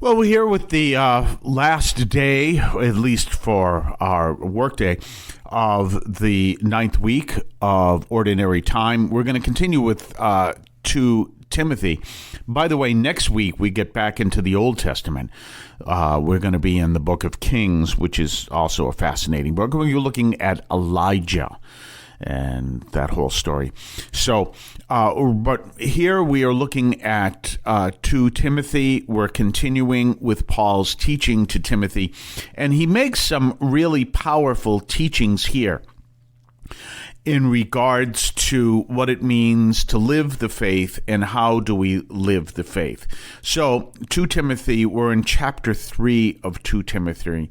Well, we're here with the last day, at least for our workday, of the ninth week of Ordinary Time. We're going to continue with 2 Timothy. By the way, next week we get back into the Old Testament. We're going to be in the book of Kings, which is also a fascinating book. We're looking at Elijah and that whole story. So, but here we are looking at 2 Timothy. We're continuing with Paul's teaching to Timothy, and he makes some really powerful teachings here in regards to what it means to live the faith and how do we live the faith. So, 2 Timothy, we're in chapter 3 of 2 Timothy,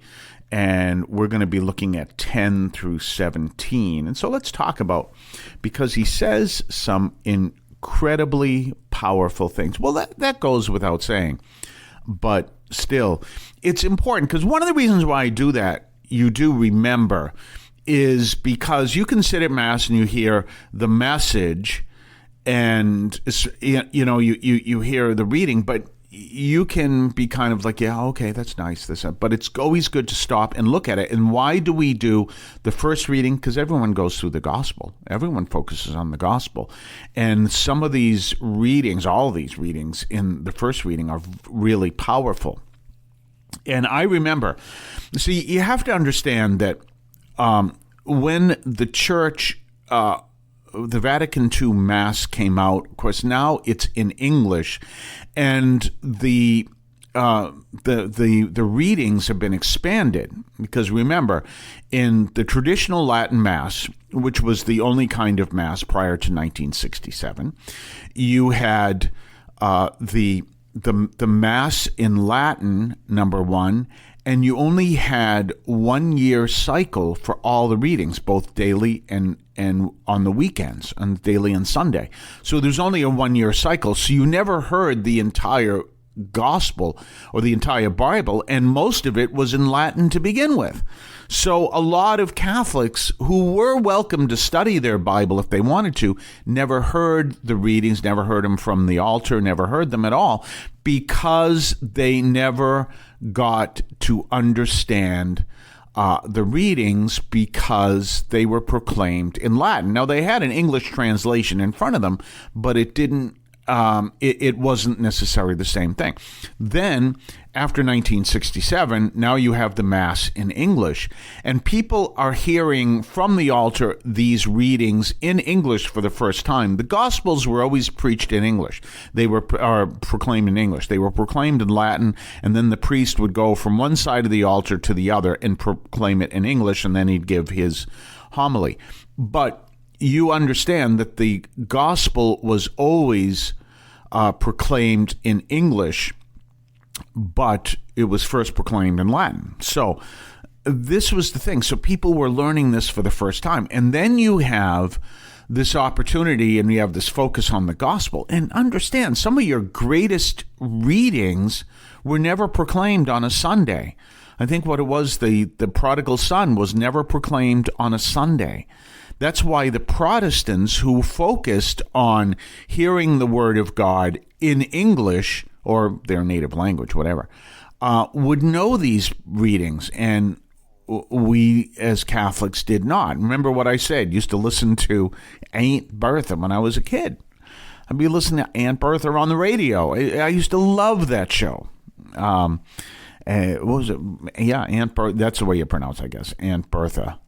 and we're going to be looking at 10 through 17. And so let's talk about, because he says some incredibly powerful things. Well, that goes without saying, but still, it's important, because one of the reasons why I do that, you do remember, is because you can sit at Mass and you hear the message and, you know, you hear the reading, but you can be kind of like, yeah, okay, that's nice, but it's always good to stop and look at it. And why do we do the first reading? Because everyone goes through the gospel. Everyone focuses on the gospel. And some of these readings, all these readings in the first reading are really powerful. And I remember, see, you have to understand that when the church, the Vatican II Mass came out, of course, now it's in English, and the readings have been expanded, because remember, in the traditional Latin Mass, which was the only kind of Mass prior to 1967, you had the Mass in Latin, number one, and you only had 1 year cycle for all the readings, both daily and on the weekends, on daily and Sunday. So there's only a 1 year cycle. So you never heard the entire gospel or the entire Bible, and most of it was in Latin to begin with. So a lot of Catholics who were welcome to study their Bible if they wanted to, never heard the readings, never heard them from the altar, never heard them at all, because they never got to understand the readings, because they were proclaimed in Latin. Now, they had an English translation in front of them, but it didn't. It wasn't necessarily the same thing. Then, after 1967, now you have the Mass in English, and people are hearing from the altar these readings in English for the first time. The Gospels were always preached in English. They were proclaimed in English. They were proclaimed in Latin, and then the priest would go from one side of the altar to the other and proclaim it in English, and then he'd give his homily. But you understand that the gospel was always proclaimed in English, but it was first proclaimed in Latin. So this was the thing. So people were learning this for the first time. And then you have this opportunity and you have this focus on the gospel. And understand, some of your greatest readings were never proclaimed on a Sunday. I think what it was, the prodigal son was never proclaimed on a Sunday. That's why the Protestants who focused on hearing the word of God in English, or their native language, whatever, would know these readings, and we as Catholics did not. Remember what I said, used to listen to Aunt Bertha when I was a kid. I'd be listening to Aunt Bertha on the radio. I used to love that show. What was it? Yeah, Aunt Bertha. That's the way you pronounce it, I guess. Aunt Bertha.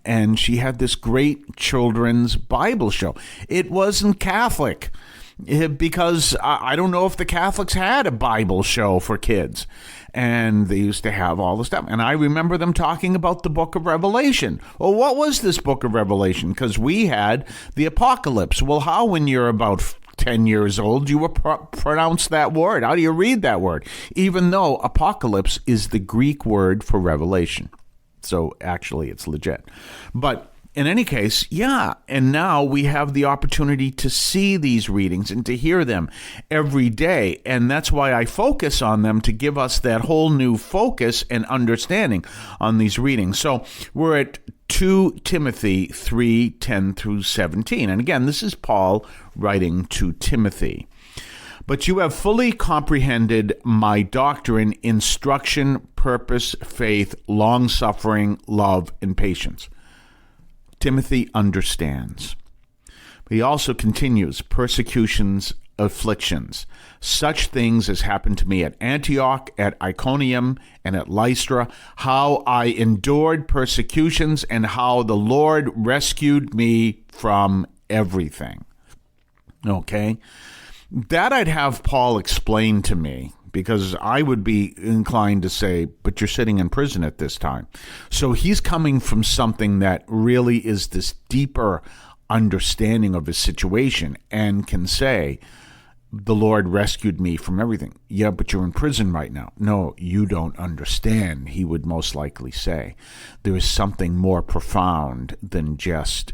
And she had this great children's Bible show. It wasn't Catholic, because I don't know if the Catholics had a Bible show for kids. And they used to have all the stuff. And I remember them talking about the book of Revelation. Well, what was this book of Revelation? Because we had the apocalypse. Well, how, when you're about 10 years old, you will pronounce that word? How do you read that word? Even though apocalypse is the Greek word for revelation. So actually it's legit. But in any case, yeah. And now we have the opportunity to see these readings and to hear them every day. And that's why I focus on them, to give us that whole new focus and understanding on these readings. So we're at 2 Timothy 3:10 through 17. And again, this is Paul writing to Timothy. But you have fully comprehended my doctrine, instruction, purpose, faith, long-suffering, love, and patience. Timothy understands. But he also continues, persecutions, afflictions, such things as happened to me at Antioch, at Iconium, and at Lystra, how I endured persecutions and how the Lord rescued me from everything. Okay? That I'd have Paul explain to me, because I would be inclined to say, but you're sitting in prison at this time. So he's coming from something that really is this deeper understanding of his situation and can say, the Lord rescued me from everything. Yeah, but you're in prison right now. No, you don't understand, he would most likely say. There is something more profound than just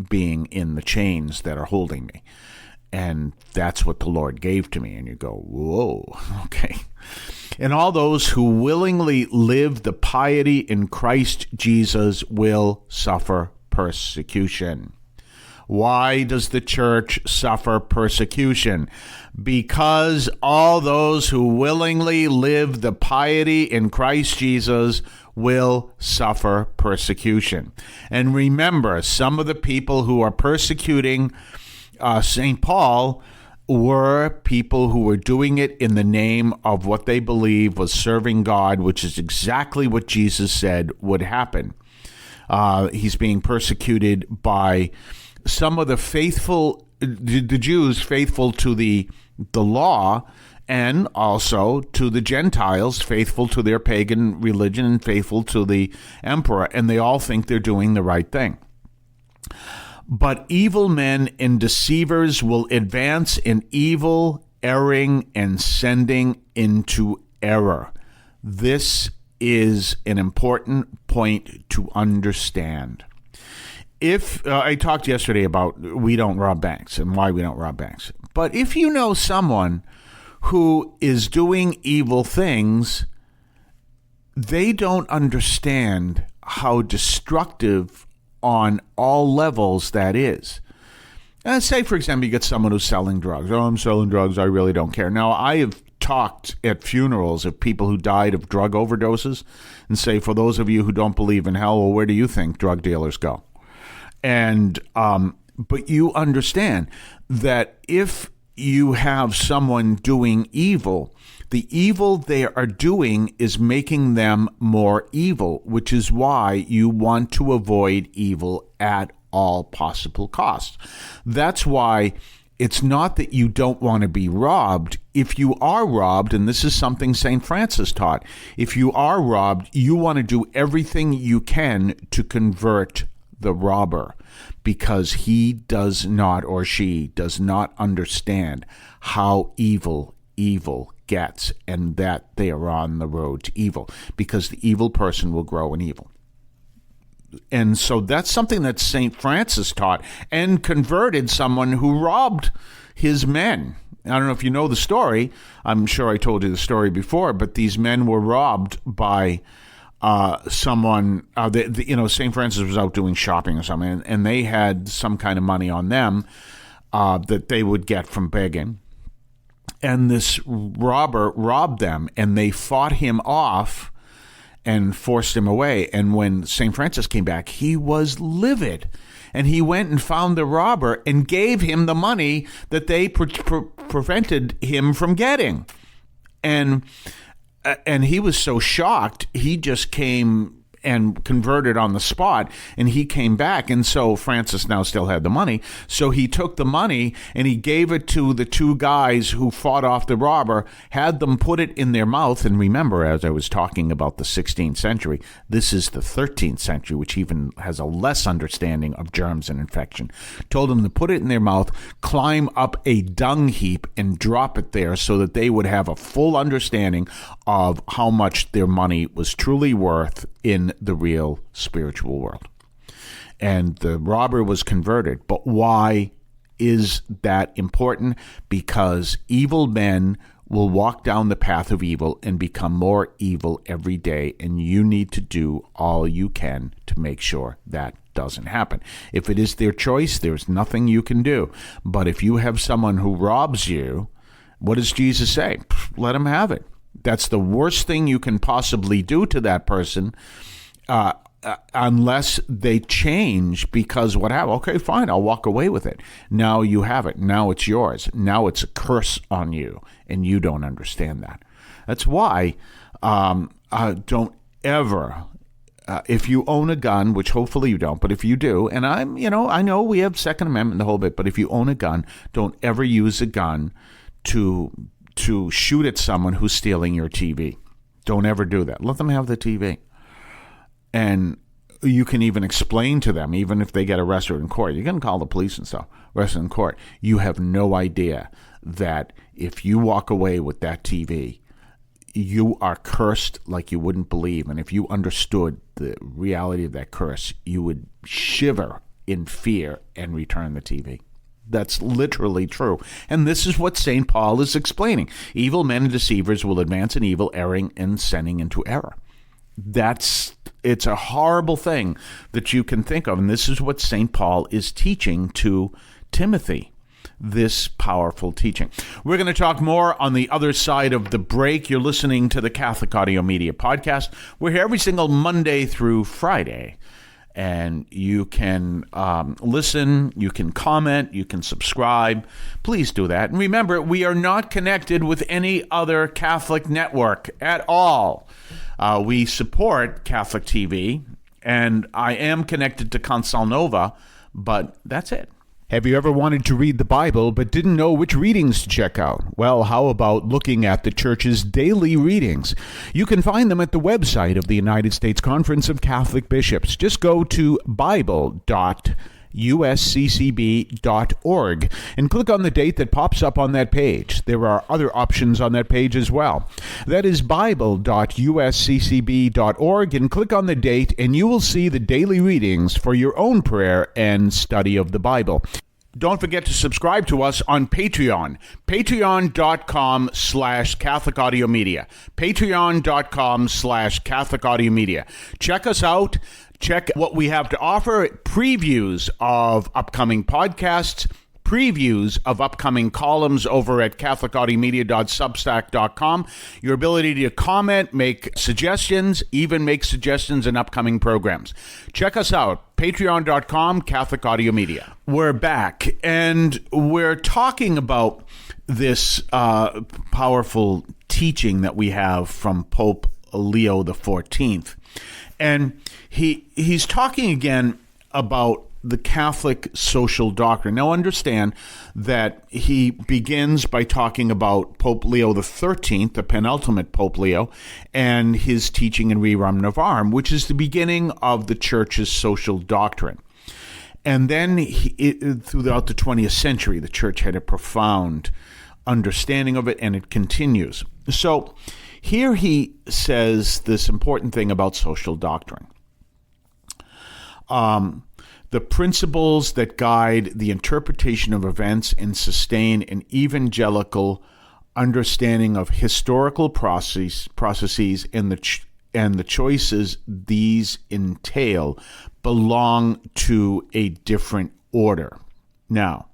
being in the chains that are holding me. And that's what the Lord gave to me. And you go, whoa, okay. And all those who willingly live the piety in Christ Jesus will suffer persecution. Why does the church suffer persecution? Because all those who willingly live the piety in Christ Jesus will suffer persecution. And remember, some of the people who are persecuting St. Paul were people who were doing it in the name of what they believe was serving God, which is exactly what Jesus said would happen. He's being persecuted by some of the faithful, the Jews faithful to the law, and also to the Gentiles faithful to their pagan religion and faithful to the emperor, and they all think they're doing the right thing. But evil men and deceivers will advance in evil, erring, and sending into error. This is an important point to understand. If I talked yesterday about we don't rob banks and why we don't rob banks. But if you know someone who is doing evil things, they don't understand how destructive on all levels that is. Say, for example, you get someone who's selling drugs. Oh, I'm selling drugs. I really don't care. Now, I have talked at funerals of people who died of drug overdoses and say, for those of you who don't believe in hell, well, where do you think drug dealers go? And but you understand that if you have someone doing evil, the evil they are doing is making them more evil, which is why you want to avoid evil at all possible costs. That's why it's not that you don't want to be robbed. If you are robbed, and this is something St. Francis taught, if you are robbed, you want to do everything you can to convert the robber, because he does not, or she does not understand how evil gets, and that they are on the road to evil, because the evil person will grow in evil. And so that's something that St. Francis taught and converted someone who robbed his men. I don't know if you know the story. I'm sure I told you the story before, but these men were robbed by someone. St. Francis was out doing shopping or something, and they had some kind of money on them that they would get from begging. And this robber robbed them, and they fought him off and forced him away. And when St. Francis came back, he was livid. And he went and found the robber and gave him the money that they prevented him from getting. And he was so shocked, he just came and converted on the spot, and he came back. And so Francis now still had the money. So he took the money and he gave it to the two guys who fought off the robber, had them put it in their mouth. And remember, as I was talking about the 16th century, this is the 13th century, which even has a less understanding of germs and infection. Told them to put it in their mouth, climb up a dung heap and drop it there so that they would have a full understanding of how much their money was truly worth in the real spiritual world. And the robber was converted. But why is that important? Because evil men will walk down the path of evil and become more evil every day, and you need to do all you can to make sure that doesn't happen. If it is their choice, there's nothing you can do. But if you have someone who robs you, What does Jesus say? Let him have it. That's the worst thing you can possibly do to that person, unless they change, because what happened? Okay, fine, I'll walk away with it. Now you have it. Now it's yours. Now it's a curse on you, and you don't understand that. That's why don't ever, if you own a gun, which hopefully you don't, but if you do, and I know we have Second Amendment and the whole bit, but if you own a gun, don't ever use a gun to shoot at someone who's stealing your TV. Don't ever do that. Let them have the TV. And you can even explain to them, even if they get arrested in court, you can call the police and stuff, arrested in court. You have no idea that if you walk away with that TV, you are cursed like you wouldn't believe. And if you understood the reality of that curse, you would shiver in fear and return the TV. That's literally true. And this is what St. Paul is explaining. Evil men and deceivers will advance in evil, erring and sending into error. It's a horrible thing that you can think of. And this is what St. Paul is teaching to Timothy, this powerful teaching. We're going to talk more on the other side of the break. You're listening to the Catholic Audio Media Podcast. We're here every single Monday through Friday. And you can listen, you can comment, you can subscribe. Please do that. And remember, we are not connected with any other Catholic network at all. We support Catholic TV, and I am connected to Consol Nova, but that's it. Have you ever wanted to read the Bible but didn't know which readings to check out? Well, how about looking at the Church's daily readings? You can find them at the website of the United States Conference of Catholic Bishops. Just go to bible.usccb.org and click on the date that pops up on that page. There are other options on that page as well. That is bible.usccb.org, and click on the date and you will see the daily readings for your own prayer and study of the Bible. Don't forget to subscribe to us on Patreon. Patreon.com/Catholic Audio Media. Patreon.com/Catholic Audio Media. Check us out. Check what we have to offer. Previews of upcoming podcasts. Previews of upcoming columns over at catholicaudiomedia.substack.com. Your ability to comment, make suggestions, even make suggestions in upcoming programs. Check us out, patreon.com, Catholic Audio Media. We're back, and we're talking about this powerful teaching that we have from Pope Leo XIV. And he's talking again about the Catholic social doctrine. Now understand that he begins by talking about Pope Leo XIII, the penultimate Pope Leo, and his teaching in Rerum Novarum, which is the beginning of the Church's social doctrine. And then throughout the 20th century, the Church had a profound understanding of it, and it continues. So here he says this important thing about social doctrine. The principles that guide the interpretation of events and sustain an evangelical understanding of historical processes and the choices these entail belong to a different order. Now,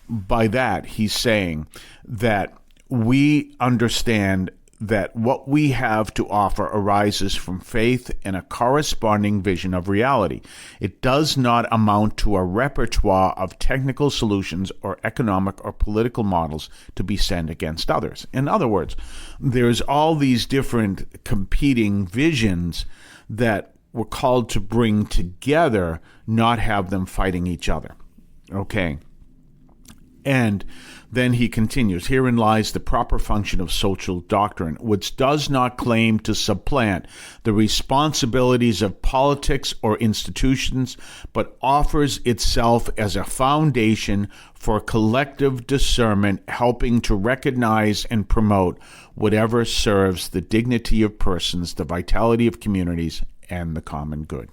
by that, he's saying that we understand that what we have to offer arises from faith and a corresponding vision of reality. It does not amount to a repertoire of technical solutions or economic or political models to be sent against others. In other words, there's all these different competing visions that we're called to bring together, not have them fighting each other. Okay. And then he continues, herein lies the proper function of social doctrine, which does not claim to supplant the responsibilities of politics or institutions, but offers itself as a foundation for collective discernment, helping to recognize and promote whatever serves the dignity of persons, the vitality of communities, and the common good.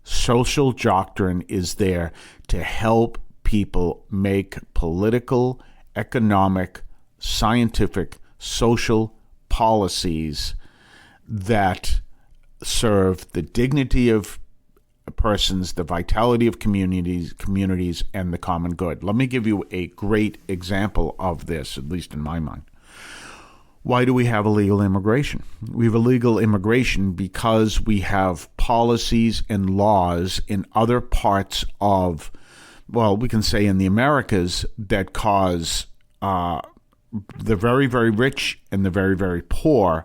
Social doctrine is there to help people make political, economic, scientific, social policies that serve the dignity of persons, the vitality of communities, and the common good. Let me give you a great example of this, at least in my mind. Why do we have illegal immigration? We have illegal immigration because we have policies and laws in other parts of, well, we can say in the Americas, that cause the very, very rich and the very, very poor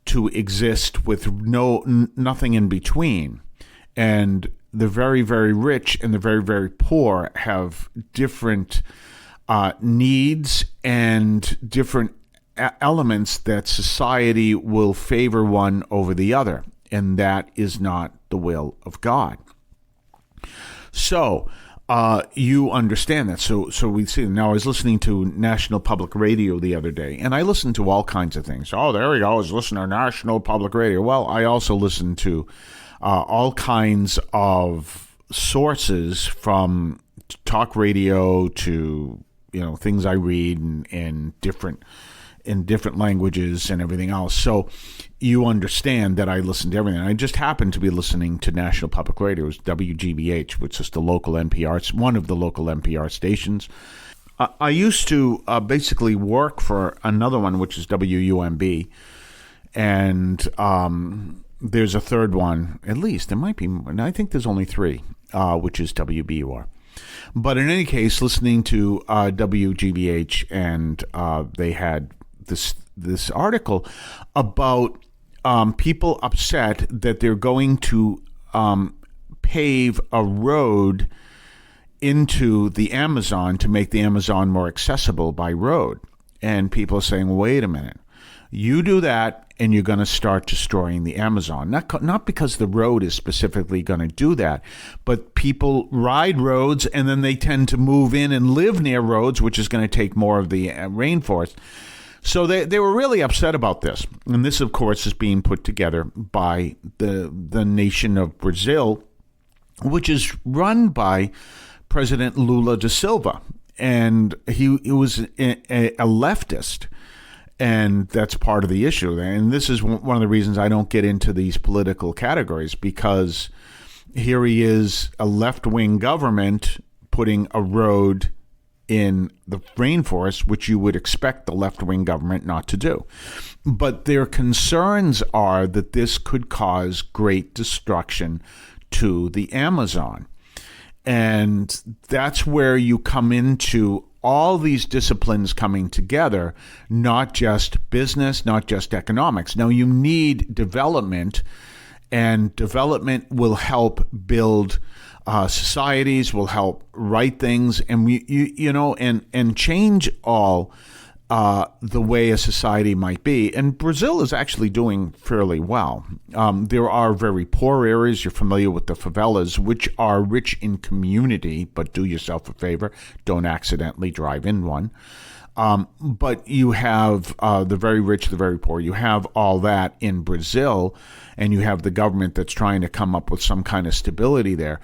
to exist with nothing in between. And the very, very rich and the very, very poor have different needs and different elements that society will favor one over the other. And that is not the will of God. So you understand that. So we see. Now, I was listening to National Public Radio the other day, and I listen to all kinds of things. Oh, there we go. I was listening to National Public Radio. Well, I also listen to all kinds of sources, from talk radio to things I read in different languages and everything else. So you understand that I listen to everything. I just happened to be listening to National Public Radio. It was WGBH, which is the local NPR, one of the local NPR stations. I used to basically work for another one, which is WUMB, and there's a third one, at least. There might be, I think there's only three, which is WBUR. But in any case, listening to WGBH, and they had this article about people upset that they're going to pave a road into the Amazon to make the Amazon more accessible by road. And people are saying, wait a minute, you do that and you're going to start destroying the Amazon. Not because the road is specifically going to do that, but people ride roads and then they tend to move in and live near roads, which is going to take more of the rainforest. So they were really upset about this. And this, of course, is being put together by the nation of Brazil, which is run by President Lula da Silva. And he was a leftist. And that's part of the issue. And this is one of the reasons I don't get into these political categories, because here he is, a left-wing government putting a road in the rainforest, which you would expect the left-wing government not to do. But their concerns are that this could cause great destruction to the Amazon. And that's where you come into all these disciplines coming together, not just business, not just economics. Now, you need development, and development will help build societies, will help write things, and and change all the way a society might be. And Brazil is actually doing fairly well. There are very poor areas. You're familiar with the favelas, which are rich in community, but do yourself a favor, don't accidentally drive in one. But you have the very rich, the very poor. You have all that in Brazil, and you have the government that's trying to come up with some kind of stability there.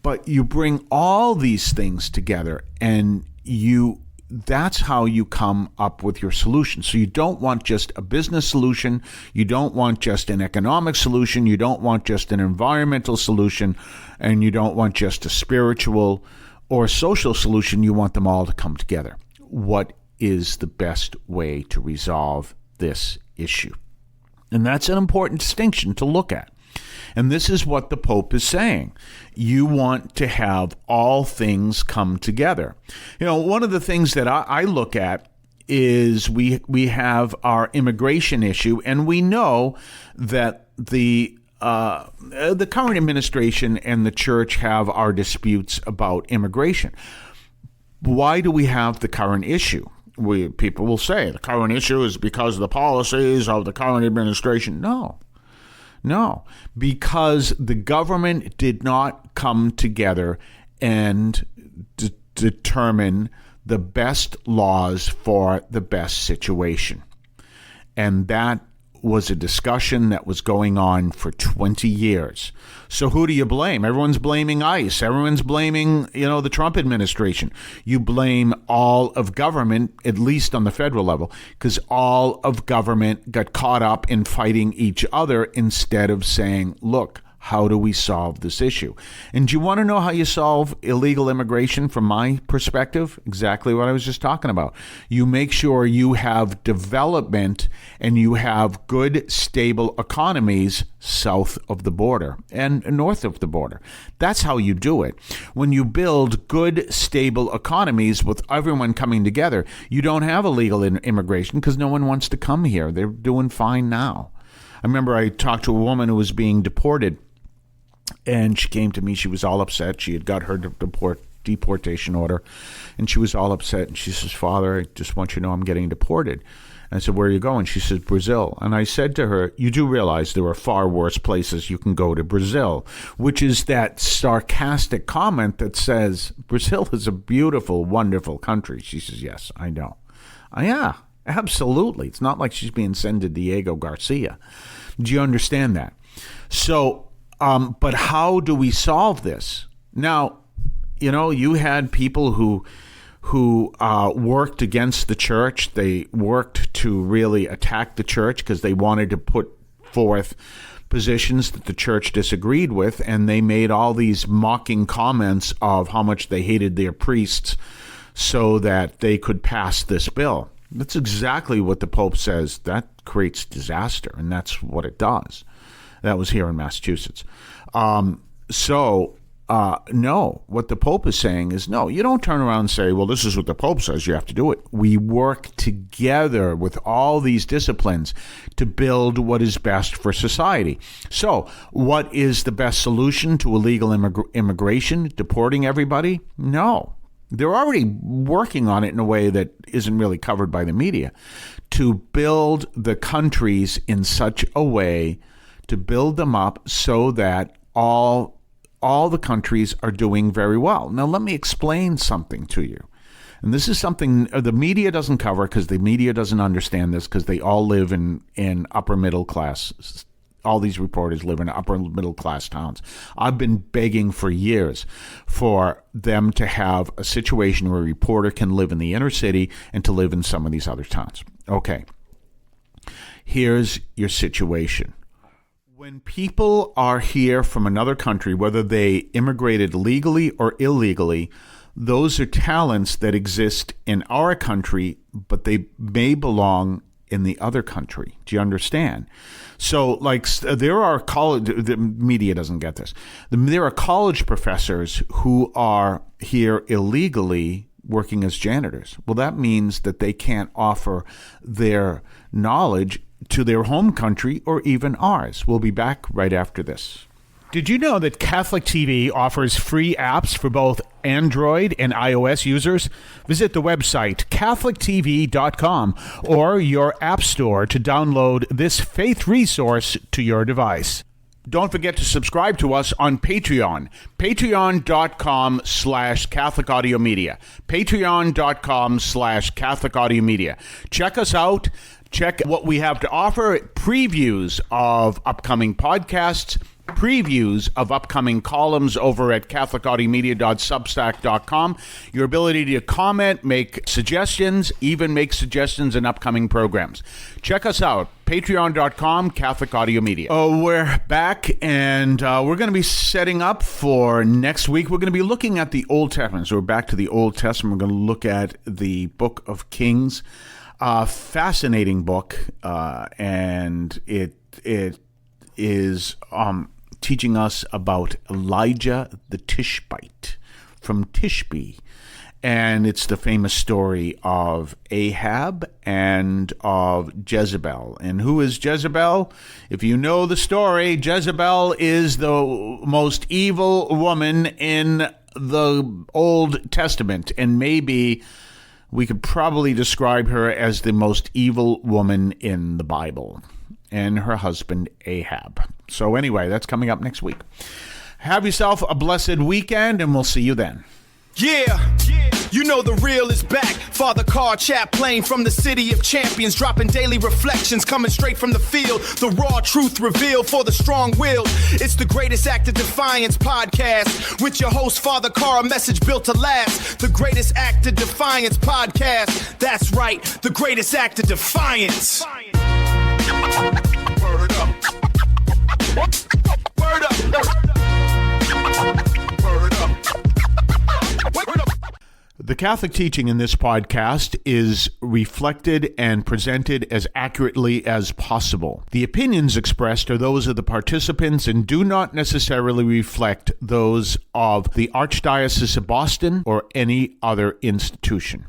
But you bring all these things together, and that's how you come up with your solution. So you don't want just a business solution. You don't want just an economic solution. You don't want just an environmental solution. And you don't want just a spiritual or social solution. You want them all to come together. What is the best way to resolve this issue? And that's an important distinction to look at. And this is what the Pope is saying. You want to have all things come together. One of the things that I look at is we have our immigration issue, and we know that the current administration and the church have our disputes about immigration. Why do we have the current issue? People will say the current issue is because of the policies of the current administration. No, because the government did not come together and determine the best laws for the best situation. And that was a discussion that was going on for 20 years. So who do you blame? Everyone's blaming ICE. Everyone's blaming, the Trump administration. You blame all of government, at least on the federal level, because all of government got caught up in fighting each other instead of saying, look, How do we solve this issue? And do you want to know how you solve illegal immigration from my perspective? Exactly what I was just talking about. You make sure you have development and you have good, stable economies south of the border and north of the border. That's how you do it. When you build good, stable economies with everyone coming together, you don't have illegal immigration because no one wants to come here. They're doing fine now. I remember I talked to a woman who was being deported, and she came to me. She was all upset. She had got her deportation order, and she was all upset. And she says, "Father, I just want you to know I'm getting deported." And I said, "Where are you going?" She says, "Brazil." And I said to her, "You do realize there are far worse places you can go to Brazil," which is that sarcastic comment that says, Brazil is a beautiful, wonderful country. She says, "Yes, I know." Yeah, absolutely. It's not like she's being sent to Diego Garcia. Do you understand that? So, but how do we solve this? Now, you had people who worked against the church. They worked to really attack the church because they wanted to put forth positions that the church disagreed with, and they made all these mocking comments of how much they hated their priests so that they could pass this bill. That's exactly what the Pope says. That creates disaster, and that's what it does. That was here in Massachusetts. No, what the Pope is saying is, no, you don't turn around and say, well, this is what the Pope says, you have to do it. We work together with all these disciplines to build what is best for society. So what is the best solution to illegal immigration? Deporting everybody? No. They're already working on it in a way that isn't really covered by the media, to build the countries in such a way to build them up so that all the countries are doing very well. Now, let me explain something to you. And this is something the media doesn't cover because the media doesn't understand this because they all live in upper middle class. All these reporters live in upper middle class towns. I've been begging for years for them to have a situation where a reporter can live in the inner city and to live in some of these other towns. Okay. Here's your situation. When people are here from another country, whether they immigrated legally or illegally, those are talents that exist in our country, but they may belong in the other country. Do you understand? So, there are the media doesn't get this. There are college professors who are here illegally working as janitors. Well, that means that they can't offer their knowledge to their home country or even ours. We'll be back right after this. Did you know that Catholic TV offers free apps for both Android and iOS users? Visit the website catholictv.com or your app store to download this faith resource to your device. Don't forget to subscribe to us on Patreon. Patreon.com/Catholic Audio Media. Patreon.com/Catholic Audio Media. Check us out. Check what we have to offer. Previews of upcoming podcasts. Previews of upcoming columns over at catholicaudiomedia.substack.com. Your ability to comment, make suggestions, even make suggestions in upcoming programs. Check us out. Patreon.com, Catholic Audio Media. Oh, we're back, and we're going to be setting up for next week. We're going to be looking at the Old Testament. So we're back to the Old Testament. We're going to look at the Book of Kings. Fascinating book, and it is teaching us about Elijah the Tishbite from Tishbe. And it's the famous story of Ahab and of Jezebel. And who is Jezebel? If you know the story, Jezebel is the most evil woman in the Old Testament. And maybe we could probably describe her as the most evil woman in the Bible, and her husband Ahab. So anyway, that's coming up next week. Have yourself a blessed weekend, and we'll see you then. Yeah, you know the real is back. Father Carr Chaplain from the city of champions, dropping daily reflections coming straight from the field. The raw truth revealed for the strong-willed. It's the Greatest Act of Defiance podcast with your host Father Carr, a message built to last. The Greatest Act of Defiance podcast. That's right, the Greatest Act of Defiance. Word up. Word up. Catholic teaching in this podcast is reflected and presented as accurately as possible. The opinions expressed are those of the participants and do not necessarily reflect those of the Archdiocese of Boston or any other institution.